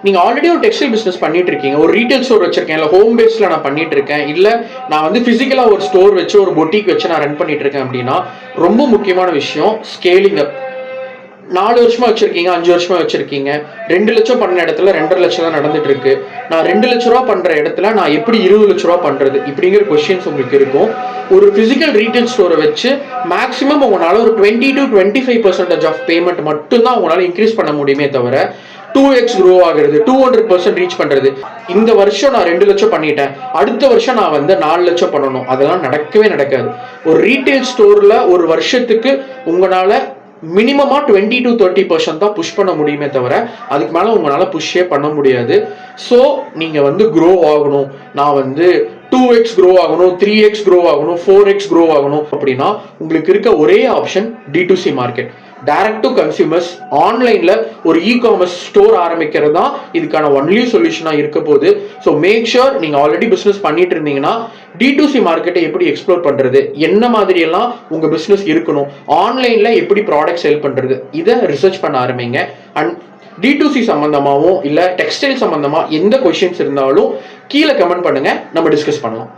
நீங்கள் ஆல்ரெடி ஒரு textile business பண்ணிட்டு இருக்கீங்க, ஒரு ரீட்டைல் ஸ்டோர் வச்சிருக்கேன், இல்லை ஹோம் பேஸில் நான் பண்ணிட்டு இருக்கேன், இல்லை நான் வந்து ஃபிசிக்கலாக ஒரு ஸ்டோர் வச்சு ஒரு பொட்டிக் வச்சு நான் ரன் பண்ணிட்டு இருக்கேன் அப்படின்னா ரொம்ப முக்கியமான விஷயம் ஸ்கேலிங் அப். 4 வருஷமா வச்சிருக்கீங்க, 5 வருஷமா வச்சிருக்கீங்க, 2 லட்சம் பண்ண இடத்துல 2.5 லட்சம் தான் நடந்துட்டு இருக்கு. நான் 2 லட்ச ரூபா பண்ற இடத்துல நான் எப்படி 20 லட்ச ரூபா பண்றது இப்படிங்கிற கொஸ்டின்ஸ் உங்களுக்கு இருக்கும். ஒரு பிசிக்கல் ரீட்டைல் ஸ்டோரை வச்சு மேக்ஸிமம் உங்களால ஒரு 20 to 25% ஆஃப் பேமெண்ட் மட்டும்தான் உங்களால இன்க்ரீஸ் பண்ண முடியுமே தவிர 2x க்ரோ ஆகுறது, 200% ரீச் பண்றது. இந்த வருஷம் நான் 2 லட்சம் பண்ணிட்டேன், அடுத்த வருஷம் நான் வந்து 4 லட்சம் பண்ணணும், அதெல்லாம் நடக்கவே நடக்காது. ஒரு ரீட்டைல் ஸ்டோர்ல ஒரு வருஷத்துக்கு உங்களால மினிமமா 20 to 30% தான் புஷ் பண்ண முடியுமே தவிர அதுக்கு மேல உங்களால புஷ்ஷே பண்ண முடியாது. ஸோ நீங்க வந்து க்ரோ ஆகணும், நான் வந்து 2x க்ரோ ஆகணும், 3x க்ரோ ஆகணும், 4x க்ரோ ஆகணும் அப்படின்னா உங்களுக்கு இருக்க ஒரே option D2C market, direct to consumers. ஆன்லைன்ல ஒரு இ-காமர்ஸ் ஸ்டோர் ஆரம்பிக்கிறது தான் இதுக்கான ஒன்லி சொல்யூஷனா இருக்க போகுது. ஸோ மேக் ஷூர் நீங்க ஆல்ரெடி பிசினஸ் பண்ணிட்டு இருந்தீங்கன்னா D2C மார்க்கெட்டை எப்படி எக்ஸ்ப்ளோர் பண்றது, என்ன மாதிரி எல்லாம் உங்க பிசினஸ் இருக்கணும், ஆன்லைன்ல எப்படி ப்ராடக்ட் சேல் பண்றது, இதை ரிசர்ச் பண்ண ஆரம்பிங்க. அண்ட் D2C சம்பந்தமாகவும் இல்லை டெக்ஸ்டைல் சம்பந்தமா எந்த கொஸ்டின்ஸ் இருந்தாலும் கீழே கமெண்ட் பண்ணுங்க, நம்ம டிஸ்கஸ் பண்ணலாம்.